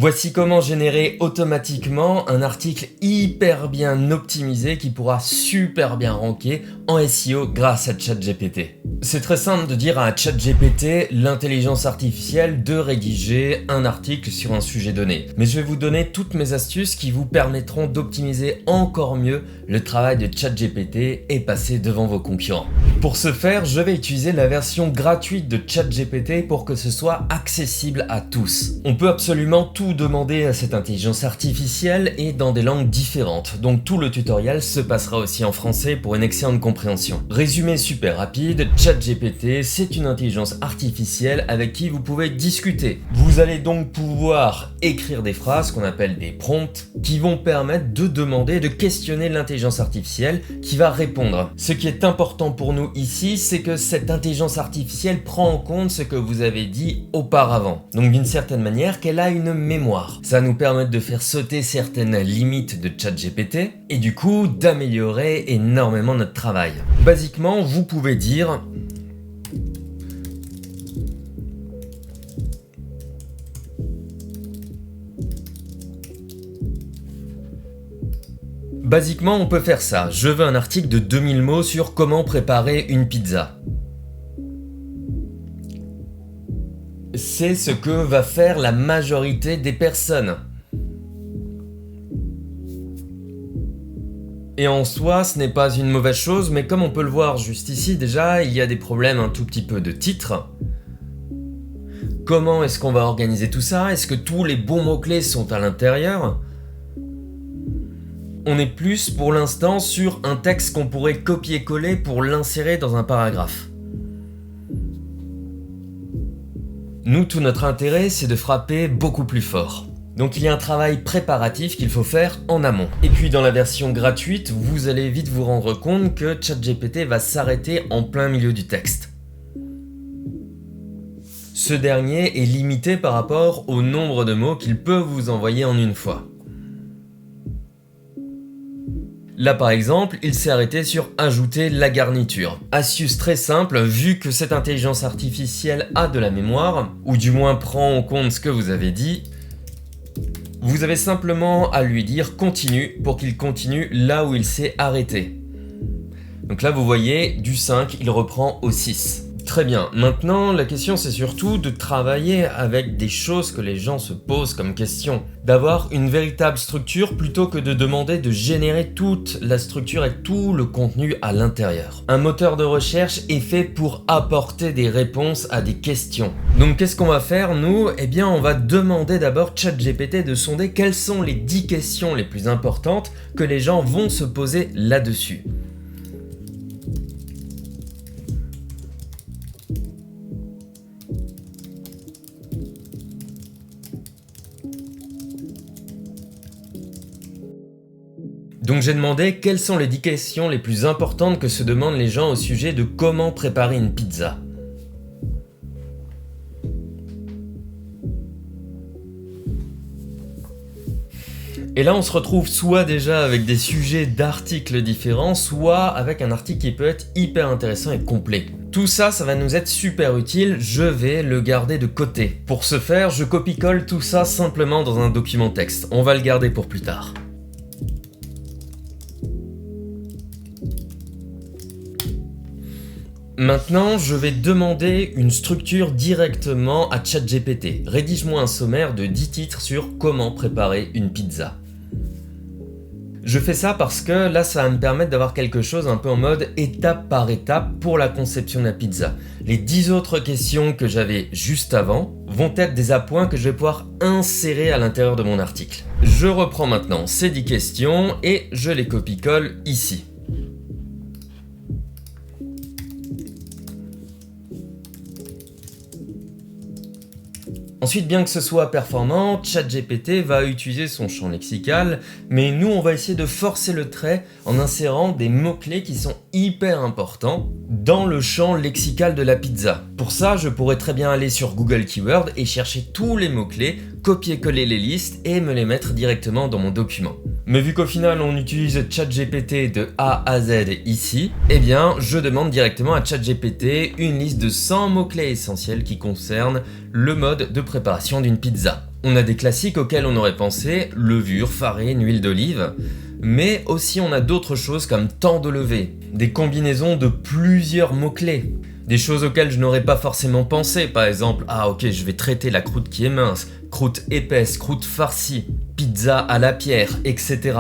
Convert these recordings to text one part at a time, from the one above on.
Voici comment générer automatiquement un article hyper bien optimisé qui pourra super bien ranker en SEO grâce à ChatGPT. C'est très simple de dire à ChatGPT, l'intelligence artificielle, de rédiger un article sur un sujet donné. Mais je vais vous donner toutes mes astuces qui vous permettront d'optimiser encore mieux le travail de ChatGPT et passer devant vos concurrents. Pour ce faire, je vais utiliser la version gratuite de ChatGPT pour que ce soit accessible à tous. On peut absolument tout demander à cette intelligence artificielle et dans des langues différentes. Donc tout le tutoriel se passera aussi en français pour une excellente compréhension. Résumé super rapide, ChatGPT, c'est une intelligence artificielle avec qui vous pouvez discuter. Vous allez donc pouvoir écrire des phrases qu'on appelle des prompts qui vont permettre de demander et de questionner l'intelligence artificielle qui va répondre. Ce qui est important pour nous ici, c'est que cette intelligence artificielle prend en compte ce que vous avez dit auparavant. Donc d'une certaine manière, qu'elle a une mémoire. Ça va nous permettre de faire sauter certaines limites de ChatGPT et du coup d'améliorer énormément notre travail. Basiquement, vous pouvez dire Basiquement, on peut faire ça. Je veux un article de 2000 mots sur comment préparer une pizza. C'est ce que va faire la majorité des personnes. Et en soi, ce n'est pas une mauvaise chose, mais comme on peut le voir juste ici, déjà, il y a des problèmes un tout petit peu de titre. Comment est-ce qu'on va organiser tout ça? Est-ce que tous les bons mots-clés sont à l'intérieur? On est plus pour l'instant sur un texte qu'on pourrait copier-coller pour l'insérer dans un paragraphe. Nous, tout notre intérêt, c'est de frapper beaucoup plus fort. Donc il y a un travail préparatif qu'il faut faire en amont. Et puis dans la version gratuite, vous allez vite vous rendre compte que ChatGPT va s'arrêter en plein milieu du texte. Ce dernier est limité par rapport au nombre de mots qu'il peut vous envoyer en une fois. Là par exemple, il s'est arrêté sur ajouter la garniture. Astuce très simple, vu que cette intelligence artificielle a de la mémoire, ou du moins prend en compte ce que vous avez dit, vous avez simplement à lui dire continue pour qu'il continue là où il s'est arrêté. Donc là vous voyez, du 5, il reprend au 6. Très bien, maintenant la question c'est surtout de travailler avec des choses que les gens se posent comme question. D'avoir une véritable structure plutôt que de demander de générer toute la structure et tout le contenu à l'intérieur. Un moteur de recherche est fait pour apporter des réponses à des questions. Donc qu'est-ce qu'on va faire nous? Eh bien on va demander d'abord ChatGPT de sonder quelles sont les 10 questions les plus importantes que les gens vont se poser là-dessus. Donc j'ai demandé quelles sont les 10 questions les plus importantes que se demandent les gens au sujet de comment préparer une pizza. Et là on se retrouve soit déjà avec des sujets d'articles différents, soit avec un article qui peut être hyper intéressant et complet. Tout ça, ça va nous être super utile, je vais le garder de côté. Pour ce faire, je copie-colle tout ça simplement dans un document texte. On va le garder pour plus tard. Maintenant, je vais demander une structure directement à ChatGPT. Rédige-moi un sommaire de 10 titres sur comment préparer une pizza. Je fais ça parce que là, ça va me permettre d'avoir quelque chose un peu en mode étape par étape pour la conception de la pizza. Les 10 autres questions que j'avais juste avant vont être des appoints que je vais pouvoir insérer à l'intérieur de mon article. Je reprends maintenant ces 10 questions et je les copie-colle ici. Ensuite, bien que ce soit performant, ChatGPT va utiliser son champ lexical, mais nous on va essayer de forcer le trait en insérant des mots-clés qui sont hyper importants dans le champ lexical de la pizza. Pour ça, je pourrais très bien aller sur Google Keyword et chercher tous les mots-clés, copier-coller les listes et me les mettre directement dans mon document. Mais vu qu'au final on utilise ChatGPT de A à Z ici, eh bien je demande directement à ChatGPT une liste de 100 mots-clés essentiels qui concernent le mode de préparation d'une pizza. On a des classiques auxquels on aurait pensé, levure, farine, huile d'olive, mais aussi on a d'autres choses comme temps de lever, des combinaisons de plusieurs mots-clés, des choses auxquelles je n'aurais pas forcément pensé, par exemple, ah ok, je vais traiter la croûte qui est mince, croûte épaisse, croûte farcie, pizza à la pierre, etc.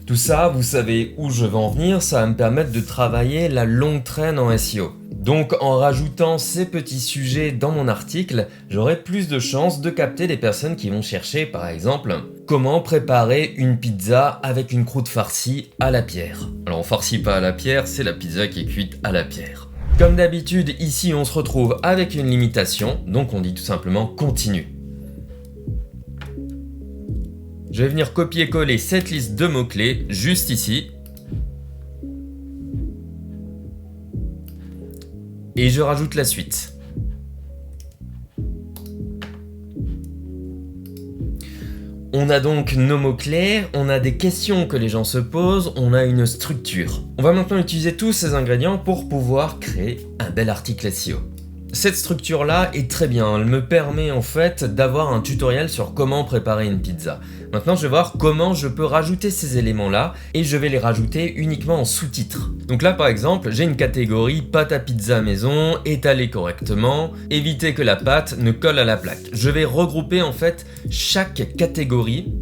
Tout ça, vous savez où je veux en venir, ça va me permettre de travailler la longue traîne en SEO. Donc en rajoutant ces petits sujets dans mon article, j'aurai plus de chances de capter des personnes qui vont chercher par exemple comment préparer une pizza avec une croûte farcie à la pierre. Alors on farcit pas à la pierre, c'est la pizza qui est cuite à la pierre. Comme d'habitude, ici on se retrouve avec une limitation, donc on dit tout simplement continue. Je vais venir copier-coller cette liste de mots-clés juste ici. Et je rajoute la suite. On a donc nos mots-clés, on a des questions que les gens se posent, on a une structure. On va maintenant utiliser tous ces ingrédients pour pouvoir créer un bel article SEO. Cette structure-là est très bien, elle me permet en fait d'avoir un tutoriel sur comment préparer une pizza. Maintenant, je vais voir comment je peux rajouter ces éléments-là et je vais les rajouter uniquement en sous-titres. Donc là, par exemple, j'ai une catégorie pâte à pizza maison, étalée correctement, éviter que la pâte ne colle à la plaque. Je vais regrouper en fait chaque catégorie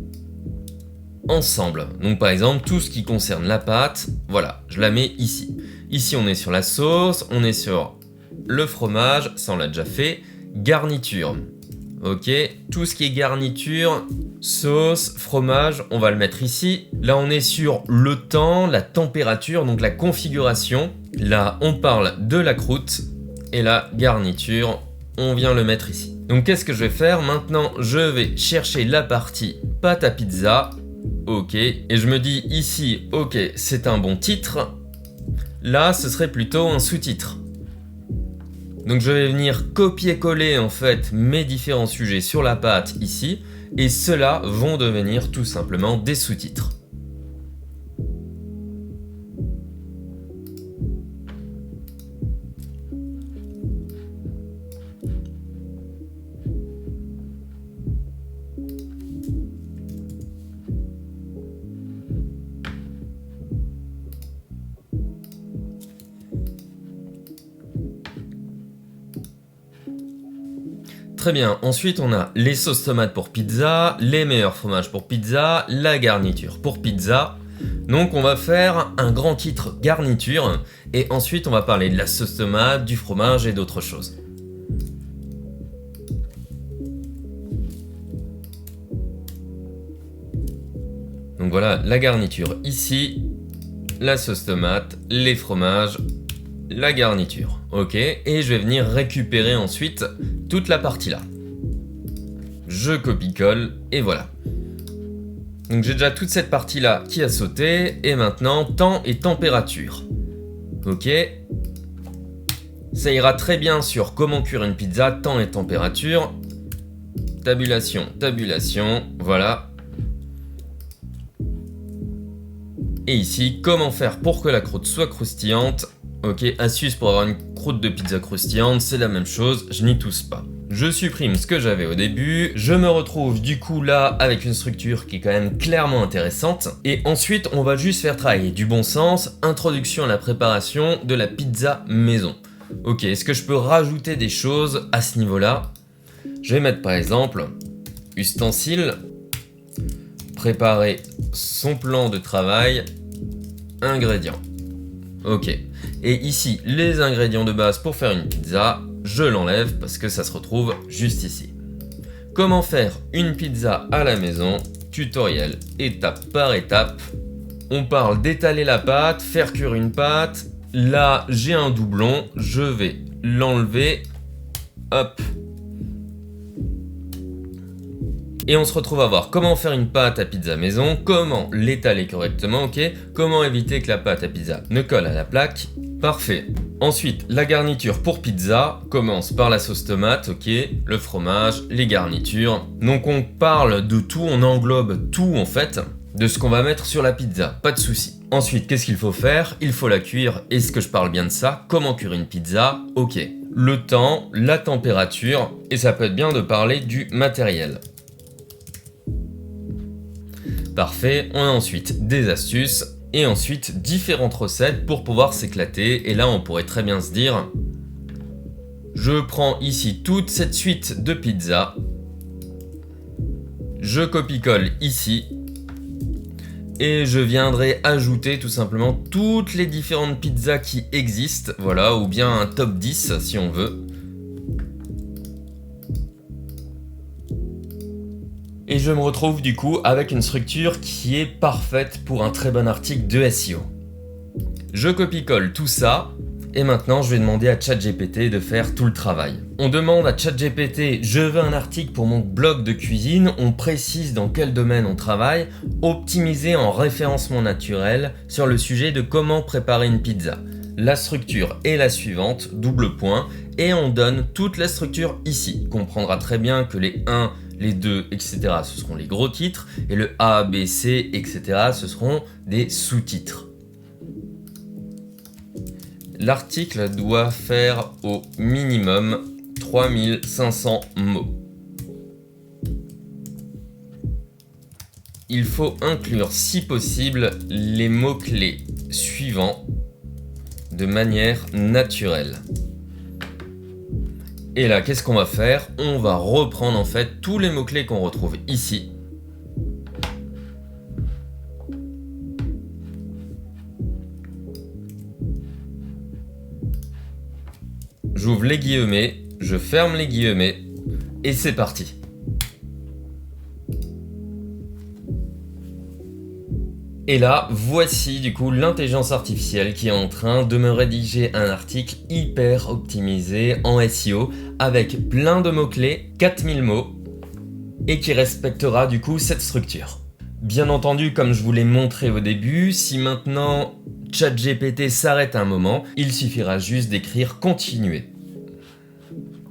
ensemble. Donc par exemple, tout ce qui concerne la pâte, voilà, je la mets ici. Ici, on est sur la sauce, on est sur le fromage, ça on l'a déjà fait, garniture. Ok, tout ce qui est garniture, sauce, fromage, on va le mettre ici. Là, on est sur le temps, la température, donc la configuration. Là, on parle de la croûte et la garniture, on vient le mettre ici. Donc, qu'est-ce que je vais faire? Maintenant, je vais chercher la partie pâte à pizza. Ok, et je me dis ici, ok, c'est un bon titre. Là, ce serait plutôt un sous-titre. Donc je vais venir copier-coller en fait mes différents sujets sur la pâte ici et ceux-là vont devenir tout simplement des sous-titres. Très bien, ensuite on a les sauces tomates pour pizza, les meilleurs fromages pour pizza, la garniture pour pizza. Donc on va faire un grand titre garniture et ensuite on va parler de la sauce tomate, du fromage et d'autres choses. Donc voilà, la garniture ici, la sauce tomate, les fromages, la garniture. Ok, et je vais venir récupérer ensuite toute la partie là. Je copie-colle et voilà. Donc j'ai déjà toute cette partie là qui a sauté et maintenant temps et température. Ok. Ça ira très bien sur comment cuire une pizza, temps et température. Tabulation, tabulation, voilà. Et ici, comment faire pour que la croûte soit croustillante. Ok, astuce pour avoir une croûte de pizza croustillante, c'est la même chose, je n'y touche pas. Je supprime ce que j'avais au début, je me retrouve du coup là avec une structure qui est quand même clairement intéressante. Et ensuite, on va juste faire travailler du bon sens, introduction à la préparation de la pizza maison. Ok, est-ce que je peux rajouter des choses à ce niveau-là? Je vais mettre par exemple, ustensiles, préparer son plan de travail, ingrédients. Ok, et ici, les ingrédients de base pour faire une pizza, je l'enlève parce que ça se retrouve juste ici. Comment faire une pizza à la maison, tutoriel étape par étape. On parle d'étaler la pâte, faire cuire une pâte. Là, j'ai un doublon, je vais l'enlever, hop. Et on se retrouve à voir comment faire une pâte à pizza maison, comment l'étaler correctement, ok, comment éviter que la pâte à pizza ne colle à la plaque. Parfait. Ensuite, la garniture pour pizza commence par la sauce tomate, ok, le fromage, les garnitures. Donc on parle de tout, on englobe tout en fait, de ce qu'on va mettre sur la pizza, pas de souci. Ensuite, qu'est-ce qu'il faut faire? Il faut la cuire. Est-ce que je parle bien de ça? Comment cuire une pizza? Ok. Le temps, la température, et ça peut être bien de parler du matériel. Parfait, on a ensuite des astuces et ensuite différentes recettes pour pouvoir s'éclater. Et là, on pourrait très bien se dire, je prends ici toute cette suite de pizzas, je copie-colle ici et je viendrai ajouter tout simplement toutes les différentes pizzas qui existent, voilà, ou bien un top 10 si on veut. Et je me retrouve du coup avec une structure qui est parfaite pour un très bon article de SEO. Je copie-colle tout ça, et maintenant je vais demander à ChatGPT de faire tout le travail. On demande à ChatGPT, je veux un article pour mon blog de cuisine, on précise dans quel domaine on travaille, optimisé en référencement naturel sur le sujet de comment préparer une pizza. La structure est la suivante, double point, et on donne toute la structure ici. On comprendra très bien que les 1, les 2, etc. ce seront les gros titres, et le A, B, C, etc. ce seront des sous-titres. L'article doit faire au minimum 3500 mots. Il faut inclure, si possible, les mots-clés suivants de manière naturelle. Et là, qu'est-ce qu'on va faire? On va reprendre en fait tous les mots-clés qu'on retrouve ici. J'ouvre les guillemets, je ferme les guillemets, et c'est parti. Et là, voici du coup l'intelligence artificielle qui est en train de me rédiger un article hyper optimisé en SEO avec plein de mots-clés, 4000 mots, et qui respectera du coup cette structure. Bien entendu, comme je vous l'ai montré au début, si maintenant ChatGPT s'arrête un moment, il suffira juste d'écrire « Continuer ».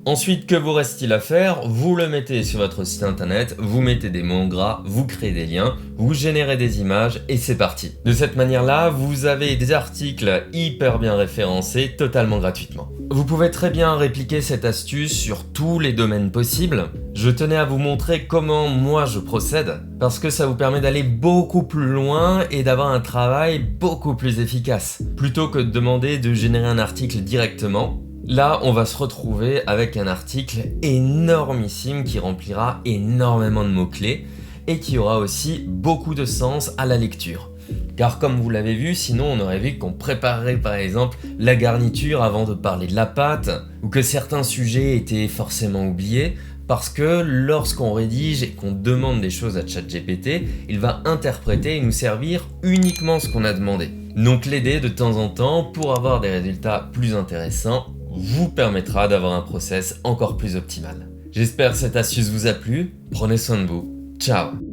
Ensuite, que vous reste-t-il à faire? Vous le mettez sur votre site internet, vous mettez des mots en gras, vous créez des liens, vous générez des images et c'est parti. De cette manière-là, vous avez des articles hyper bien référencés totalement gratuitement. Vous pouvez très bien répliquer cette astuce sur tous les domaines possibles. Je tenais à vous montrer comment moi je procède parce que ça vous permet d'aller beaucoup plus loin et d'avoir un travail beaucoup plus efficace. Plutôt que de demander de générer un article directement, là, on va se retrouver avec un article énormissime qui remplira énormément de mots-clés et qui aura aussi beaucoup de sens à la lecture. Car comme vous l'avez vu, sinon on aurait vu qu'on préparait par exemple la garniture avant de parler de la pâte, ou que certains sujets étaient forcément oubliés, parce que lorsqu'on rédige et qu'on demande des choses à ChatGPT, il va interpréter et nous servir uniquement ce qu'on a demandé. Donc l'aider de temps en temps pour avoir des résultats plus intéressants vous permettra d'avoir un process encore plus optimal. J'espère que cette astuce vous a plu, prenez soin de vous, ciao!